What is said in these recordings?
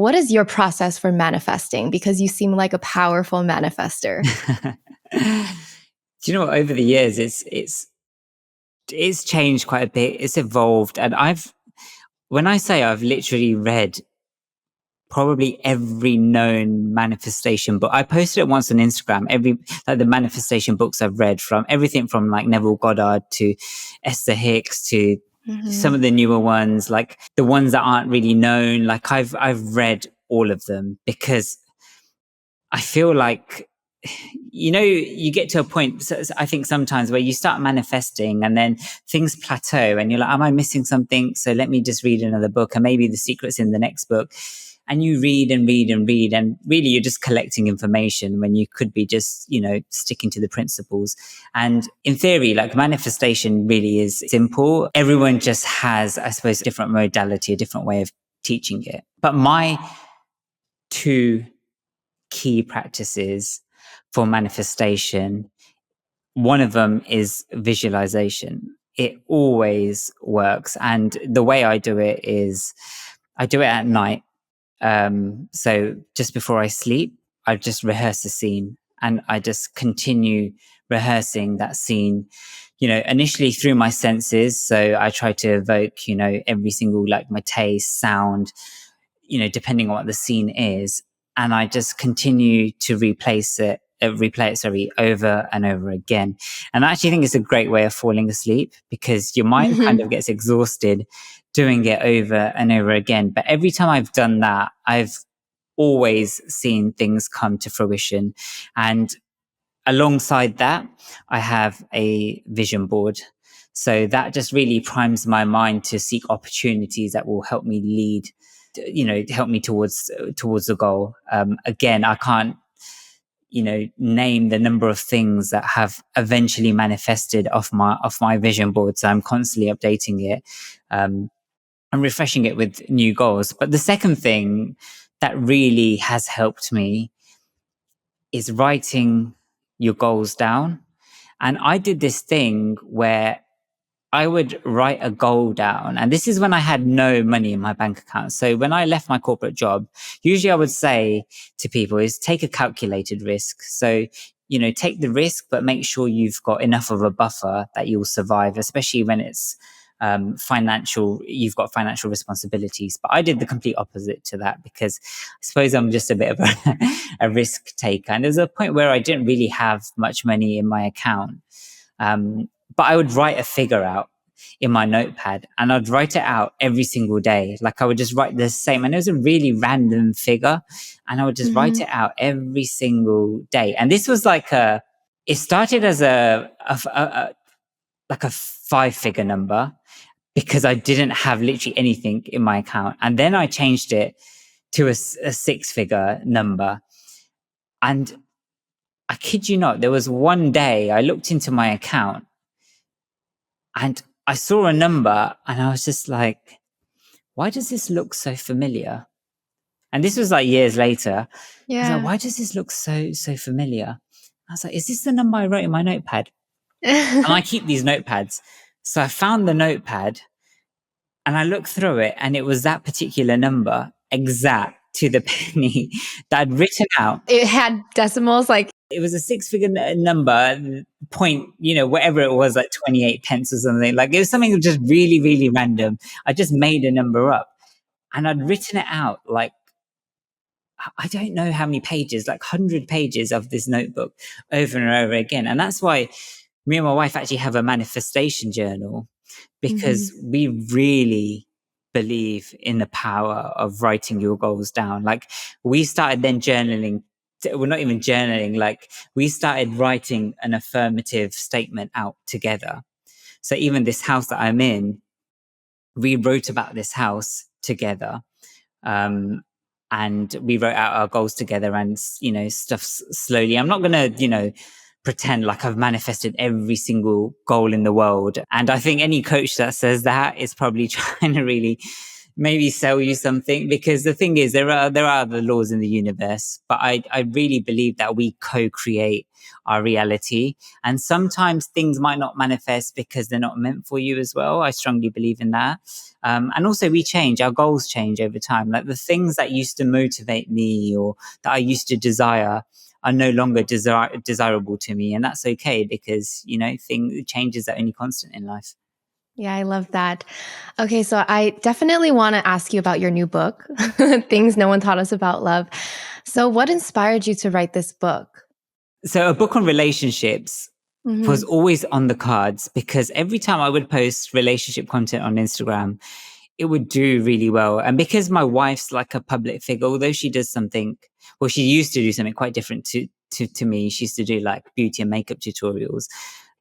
What is your process for manifesting? Because you seem like a powerful manifester. Do you know what? Over the years, it's changed quite a bit. It's evolved, and when I say I've literally read probably every known manifestation book. I posted it once on Instagram. The manifestation books I've read, from everything from like Neville Goddard to Esther Hicks to some of the newer ones, like the ones that aren't really known. Like I've read all of them, because I feel like, you get to a point, I think sometimes, where you start manifesting and then things plateau and you're like, am I missing something? So let me just read another book, and maybe the secret's in the next book. And you read and read and read, and really you're just collecting information when you could be just, sticking to the principles. And in theory, like, manifestation really is simple. Everyone just has, I suppose, a different modality, a different way of teaching it. But my two key practices for manifestation, one of them is visualization. It always works. And the way I do it is I do it at night. So just before I sleep, I just rehearse the scene, and I just continue rehearsing that scene, initially through my senses. So I try to evoke, every single, like, my taste, sound, depending on what the scene is. And I just continue to replay it over and over again. And I actually think it's a great way of falling asleep, because your mind kind of gets exhausted doing it over and over again. But every time I've done that, I've always seen things come to fruition. And alongside that, I have a vision board. So that just really primes my mind to seek opportunities that will help me lead, help me towards the goal. Again, I can't, name the number of things that have eventually manifested off my vision board. So I'm constantly updating it. I'm refreshing it with new goals. But the second thing that really has helped me is writing your goals down. And I did this thing where I would write a goal down. And this is when I had no money in my bank account. So when I left my corporate job, usually I would say to people is take a calculated risk. So, take the risk, but make sure you've got enough of a buffer that you'll survive, especially when it's you've got financial responsibilities. But I did the complete opposite to that, because I suppose I'm just a bit of a risk taker. And there's a point where I didn't really have much money in my account. But I would write a figure out in my notepad, and I'd write it out every single day. Like, I would just write the same, and it was a really random figure, and I would just write it out every single day. And this was like it started as a 5-figure number, because I didn't have literally anything in my account. And then I changed it to a 6-figure number. And I kid you not, there was one day I looked into my account and I saw a number, and I was just like, why does this look so familiar? And this was like years later. Yeah. I was like, why does this look so familiar? I was like, is this the number I wrote in my notepad? And I keep these notepads. So I found the notepad and I looked through it, and it was that particular number, exact to the penny, that I'd written out. It had decimals, like it was a 6-figure number, point, whatever it was, like 28 pence or something. Like, it was something just really, really random. I just made a number up, and I'd written it out, like, I don't know how many pages, like 100 pages of this notebook over and over again. And that's why me and my wife actually have a manifestation journal, because we really believe in the power of writing your goals down. Like, we started then journaling. We're not even journaling. Like, we started writing an affirmative statement out together. So even this house that I'm in, we wrote about this house together. And we wrote out our goals together, and, stuff slowly. I'm not going to, pretend like I've manifested every single goal in the world. And I think any coach that says that is probably trying to really maybe sell you something, because the thing is there are the laws in the universe, but I really believe that we co-create our reality, and sometimes things might not manifest because they're not meant for you as well. I strongly believe in that. And also we change, our goals change over time. Like the things that used to motivate me or that I used to desire are no longer desirable to me, and that's okay, because changes are only constant in life. Yeah, I love that. Okay, so I definitely want to ask you about your new book, Things No One Taught Us About Love. So, what inspired you to write this book? So a book on relationships was Hmm. always on the cards, because every time I would post relationship content on Instagram, it would do really well. And because my wife's like a public figure, although she does something, well, she used to do something quite different to me. She used to do like beauty and makeup tutorials.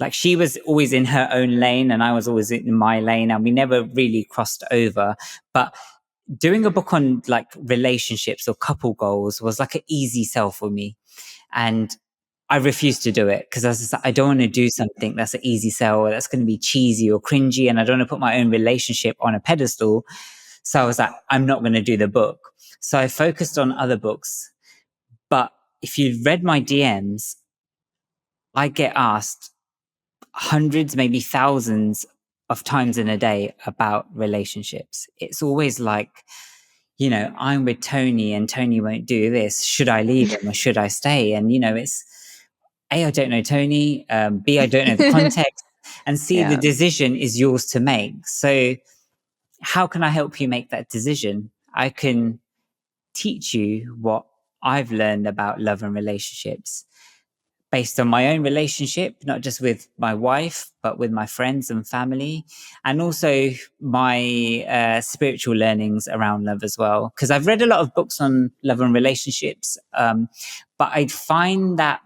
Like she was always in her own lane and I was always in my lane, and we never really crossed over. But doing a book on like relationships or couple goals was like an easy sell for me. And I refused to do it because I was just like, I don't want to do something that's an easy sell or that's going to be cheesy or cringy. And I don't want to put my own relationship on a pedestal. So I was like, I'm not going to do the book. So I focused on other books. But if you read my DMs, I get asked hundreds, maybe thousands of times in a day about relationships. It's always like, I'm with Tony and Tony won't do this. Should I leave him or should I stay? And, it's A, I don't know Tony. B, I don't know the context. And C, the Yeah. decision is yours to make. So how can I help you make that decision? I can teach you what I've learned about love and relationships based on my own relationship, not just with my wife, but with my friends and family, and also my spiritual learnings around love as well. Because I've read a lot of books on love and relationships, but I find that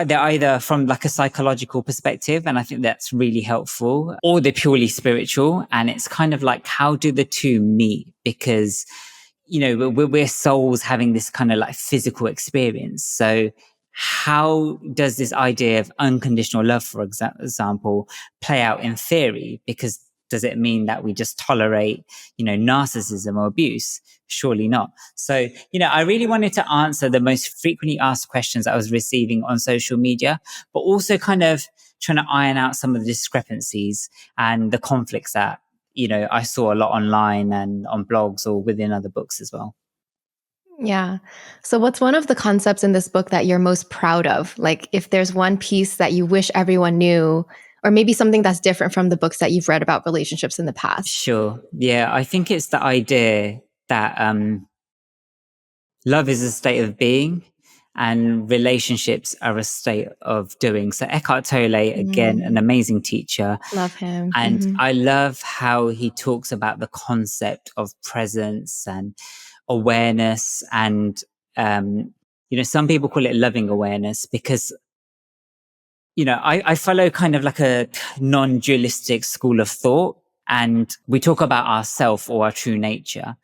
they're either from like a psychological perspective, and I think that's really helpful, or they're purely spiritual. And it's kind of like, how do the two meet? Because we're souls having this kind of like physical experience. So how does this idea of unconditional love, for example, play out in theory? Because does it mean that we just tolerate, narcissism or abuse? Surely not. So, I really wanted to answer the most frequently asked questions I was receiving on social media, but also kind of trying to iron out some of the discrepancies and the conflicts that I saw a lot online and on blogs or within other books as well. Yeah. So, what's one of the concepts in this book that you're most proud of? Like, if there's one piece that you wish everyone knew, or maybe something that's different from the books that you've read about relationships in the past. Sure. Yeah. I think it's the idea that love is a state of being and relationships are a state of doing. So Eckhart Tolle, again, an Mm, amazing teacher. love him. And Hmm. I love how he talks about the concept of presence and awareness. And, some people call it loving awareness, because, I follow kind of like a non-dualistic school of thought. And we talk about ourself or our true nature.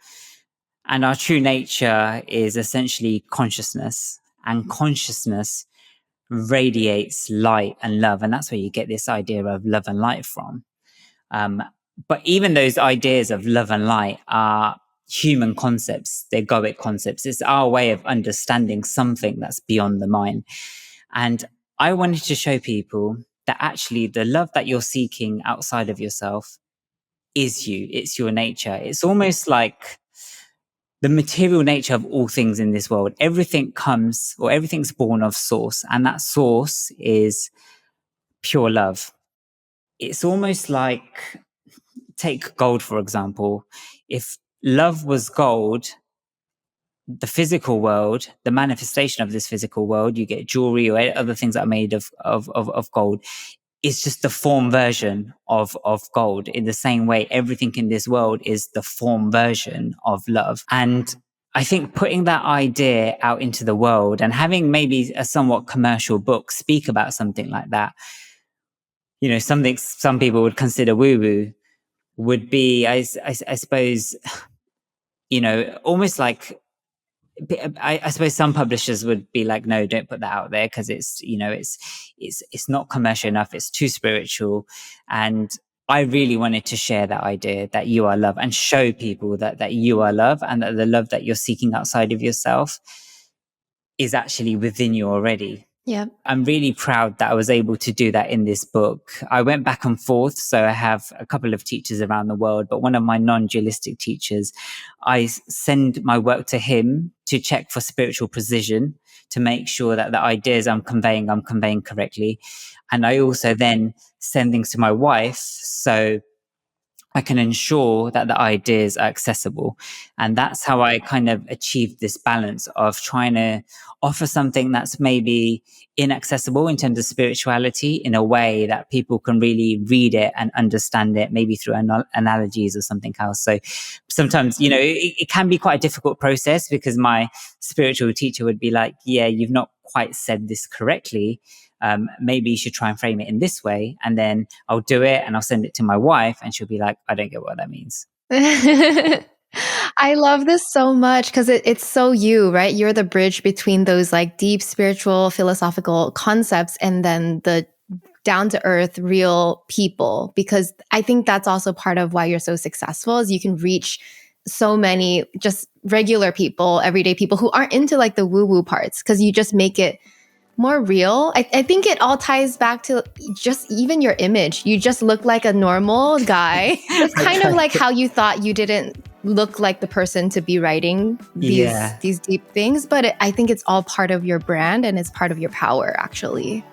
And our true nature is essentially consciousness. And consciousness radiates light and love. And that's where you get this idea of love and light from. Um, but even those ideas of love and light are human concepts, they're egoic concepts. It's our way of understanding something that's beyond the mind. And I wanted to show people that actually the love that you're seeking outside of yourself is you, it's your nature. It's almost like the material nature of all things in this world. Everything comes, or everything's born of source, and that source is pure love. It's almost like, take gold, for example. If love was gold, the physical world, the manifestation of this physical world, you get jewelry or other things that are made of gold, is just the form version of gold. In the same way, everything in this world is the form version of love. And I think putting that idea out into the world and having maybe a somewhat commercial book speak about something like that, something some people would consider woo woo, would be, I suppose, almost like, I suppose some publishers would be like, no, don't put that out there because it's not commercial enough. It's too spiritual. And I really wanted to share that idea that you are love and show people that you are love, and that the love that you're seeking outside of yourself is actually within you already. Yeah. I'm really proud that I was able to do that in this book. I went back and forth. So I have a couple of teachers around the world, but one of my non-dualistic teachers, I send my work to him to check for spiritual precision, to make sure that the ideas I'm conveying correctly. And I also then send things to my wife, so I can ensure that the ideas are accessible. And that's how I kind of achieved this balance of trying to offer something that's maybe inaccessible in terms of spirituality in a way that people can really read it and understand it, maybe through analogies or something else. So sometimes, it can be quite a difficult process, because my spiritual teacher would be like, yeah, you've not quite said this correctly. Maybe you should try and frame it in this way. And then I'll do it and I'll send it to my wife, and she'll be like, I don't get what that means. I love this so much because it's so you, right? You're the bridge between those like deep spiritual, philosophical concepts and then the down to earth, real people. Because I think that's also part of why you're so successful, is you can reach so many just regular people, everyday people who aren't into like the woo woo parts, because you just make it more real. I think it all ties back to just even your image. You just look like a normal guy. It's kind of like how you thought you didn't look like the person to be writing these deep things, but I think it's all part of your brand and it's part of your power, actually.